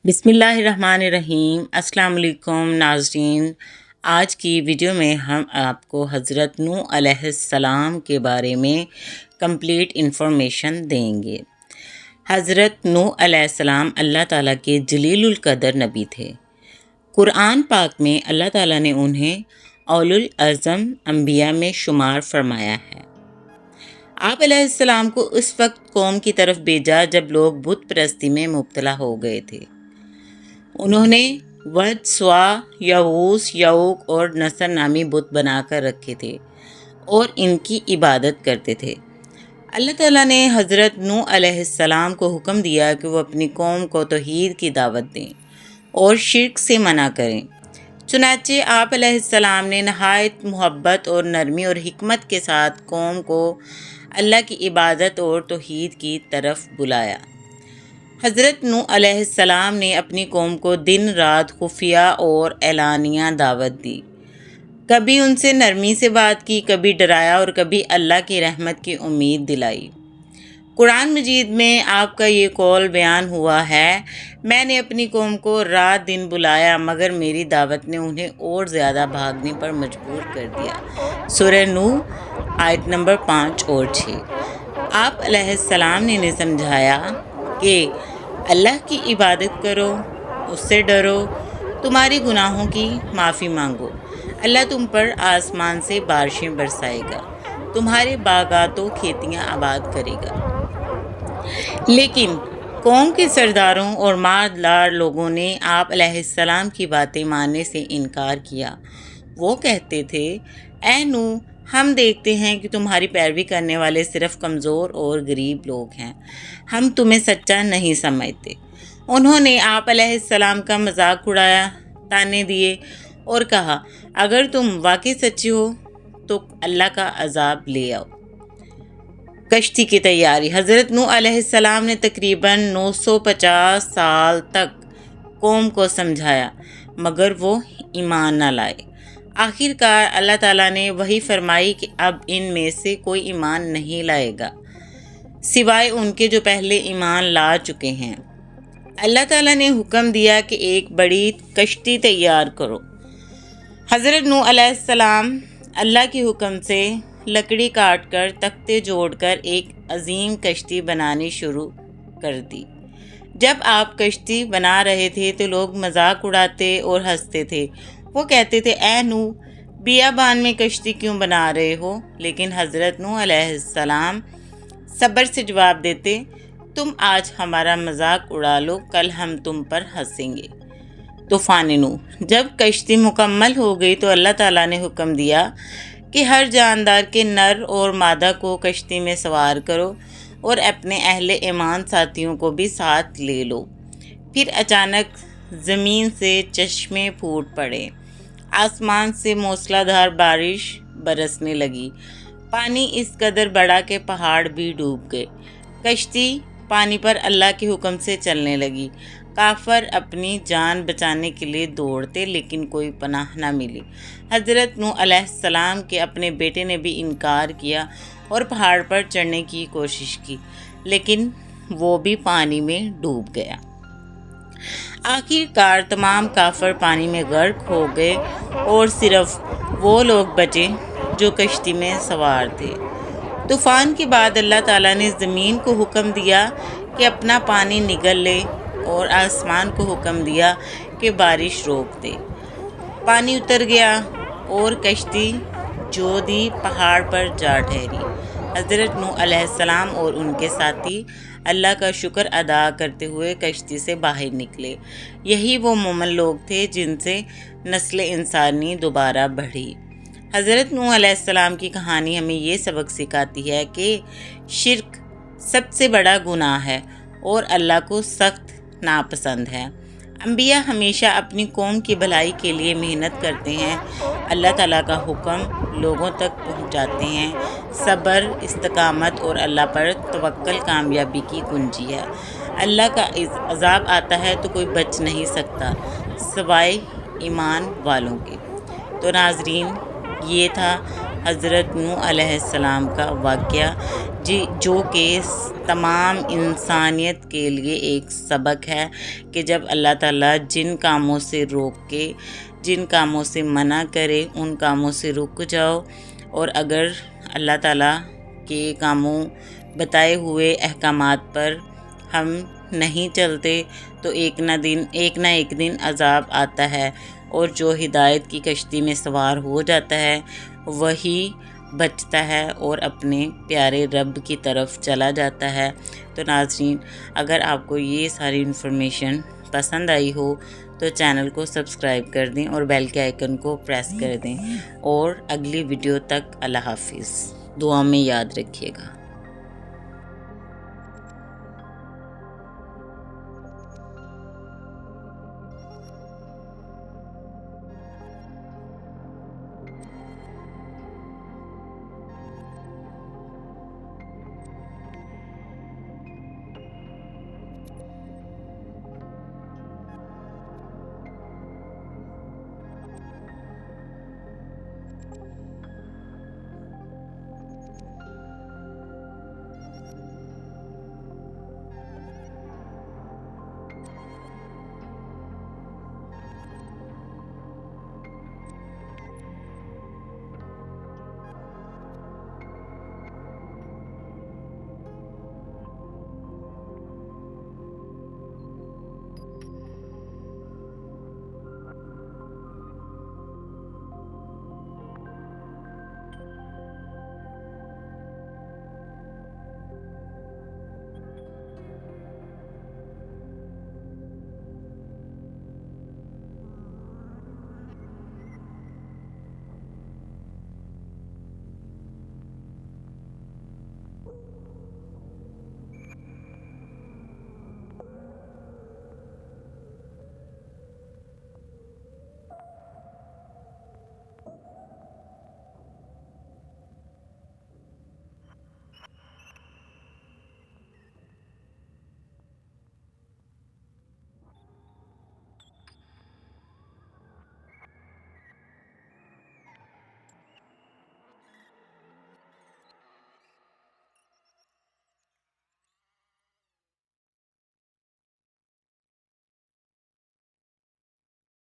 بسم اللہ الرحمن الرحیم۔ السلام علیکم ناظرین، آج کی ویڈیو میں ہم آپ کو حضرت نوح علیہ السلام کے بارے میں کمپلیٹ انفارمیشن دیں گے۔ حضرت نوح علیہ السلام اللہ تعالیٰ کے جلیل القدر نبی تھے۔ قرآن پاک میں اللہ تعالیٰ نے انہیں اولو العزم انبیاء میں شمار فرمایا ہے۔ آپ علیہ السلام کو اس وقت قوم کی طرف بھیجا جب لوگ بت پرستی میں مبتلا ہو گئے تھے۔ انہوں نے ود، سوا، یغوث، یعوق اور نصر نامی بت بنا کر رکھے تھے اور ان کی عبادت کرتے تھے۔ اللہ تعالیٰ نے حضرت نوح علیہ السلام کو حکم دیا کہ وہ اپنی قوم کو توحید کی دعوت دیں اور شرک سے منع کریں۔ چنانچہ آپ علیہ السلام نے نہایت محبت اور نرمی اور حکمت کے ساتھ قوم کو اللہ کی عبادت اور توحید کی طرف بلایا۔ حضرت نوح علیہ السلام نے اپنی قوم کو دن رات خفیہ اور اعلانیہ دعوت دی۔ کبھی ان سے نرمی سے بات کی، کبھی ڈرایا اور کبھی اللہ کی رحمت کی امید دلائی۔ قرآن مجید میں آپ کا یہ قول بیان ہوا ہے، میں نے اپنی قوم کو رات دن بلایا مگر میری دعوت نے انہیں اور زیادہ بھاگنے پر مجبور کر دیا۔ سورہ نوح آیت نمبر 5 اور 6۔ آپ علیہ السلام نے انہیں سمجھایا کہ اللہ کی عبادت کرو، اس سے ڈرو، تمہاری گناہوں کی معافی مانگو، اللہ تم پر آسمان سے بارشیں برسائے گا، تمہارے باغات و کھیتیاں آباد کرے گا۔ لیکن قوم کے سرداروں اور مالدار لوگوں نے آپ علیہ السلام کی باتیں ماننے سے انکار کیا۔ وہ کہتے تھے، اے نوح، ہم دیکھتے ہیں کہ تمہاری پیروی کرنے والے صرف کمزور اور غریب لوگ ہیں، ہم تمہیں سچا نہیں سمجھتے۔ انہوں نے آپ علیہ السلام کا مذاق اڑایا، طعنے دیے اور کہا، اگر تم واقعی سچے ہو تو اللہ کا عذاب لے آؤ۔ کشتی کی تیاری۔ حضرت نوح علیہ السلام نے تقریباً 950 سال تک قوم کو سمجھایا مگر وہ ایمان نہ لائے۔ آخر کار اللہ تعالیٰ نے وحی فرمائی کہ اب ان میں سے کوئی ایمان نہیں لائے گا سوائے ان کے جو پہلے ایمان لا چکے ہیں۔ اللہ تعالیٰ نے حکم دیا کہ ایک بڑی کشتی تیار کرو۔ حضرت نوح علیہ السلام اللہ کے حکم سے لکڑی کاٹ کر تختے جوڑ کر ایک عظیم کشتی بنانی شروع کر دی۔ جب آپ کشتی بنا رہے تھے تو لوگ مذاق اڑاتے اور ہنستے تھے۔ وہ کہتے تھے، اے نوح، بیابان میں کشتی کیوں بنا رہے ہو؟ لیکن حضرت نوح علیہ السلام صبر سے جواب دیتے، تم آج ہمارا مذاق اڑا لو، کل ہم تم پر ہنسیں گے۔ طوفان نوح۔ جب کشتی مکمل ہو گئی تو اللہ تعالیٰ نے حکم دیا کہ ہر جاندار کے نر اور مادہ کو کشتی میں سوار کرو اور اپنے اہل ایمان ساتھیوں کو بھی ساتھ لے لو۔ پھر اچانک زمین سے چشمے پھوٹ پڑے، آسمان سے موسلا دھار بارش برسنے لگی، پانی اس قدر بڑھا کہ پہاڑ بھی ڈوب گئے۔ کشتی پانی پر اللہ کے حکم سے چلنے لگی۔ کافر اپنی جان بچانے کے لیے دوڑتے لیکن کوئی پناہ نہ ملی۔ حضرت نوح علیہ السلام کے اپنے بیٹے نے بھی انکار کیا اور پہاڑ پر چڑھنے کی کوشش کی لیکن وہ بھی پانی میں ڈوب گیا۔ آخر کار تمام کافر پانی میں غرق ہو گئے اور صرف وہ لوگ بچے جو کشتی میں سوار تھے۔ طوفان کے بعد اللہ تعالیٰ نے زمین کو حکم دیا کہ اپنا پانی نگل لے اور آسمان کو حکم دیا کہ بارش روک دے۔ پانی اتر گیا اور کشتی جودھی پہاڑ پر جا ٹھہری۔ حضرت نوح علیہ السلام اور ان کے ساتھی اللہ کا شکر ادا کرتے ہوئے کشتی سے باہر نکلے۔ یہی وہ مومن لوگ تھے جن سے نسل انسانی دوبارہ بڑھی۔ حضرت نوح علیہ السلام کی کہانی ہمیں یہ سبق سکھاتی ہے کہ شرک سب سے بڑا گناہ ہے اور اللہ کو سخت ناپسند ہے۔ انبیاء ہمیشہ اپنی قوم کی بھلائی کے لیے محنت کرتے ہیں، اللہ تعالیٰ کا حکم لوگوں تک پہنچاتے ہیں۔ صبر، استقامت اور اللہ پر توکل کامیابی کی کنجی ہے۔ اللہ کا عذاب آتا ہے تو کوئی بچ نہیں سکتا سوائے ایمان والوں کے۔ تو ناظرین، یہ تھا حضرت نوح علیہ السلام کا واقعہ جو کہ تمام انسانیت کے لیے ایک سبق ہے کہ جب اللہ تعالیٰ جن کاموں سے روک کے، جن کاموں سے منع کرے، ان کاموں سے رک جاؤ، اور اگر اللہ تعالیٰ کے کاموں بتائے ہوئے احکامات پر ہم نہیں چلتے تو ایک نہ ایک دن عذاب آتا ہے، اور جو ہدایت کی کشتی میں سوار ہو جاتا ہے وہی بچتا ہے اور اپنے پیارے رب کی طرف چلا جاتا ہے۔ تو ناظرین، اگر آپ کو یہ ساری انفارمیشن پسند آئی ہو تو چینل کو سبسکرائب کر دیں اور بیل کے آئیکن کو پریس کر دیں، اور اگلی ویڈیو تک اللہ حافظ، دعا میں یاد رکھیے گا۔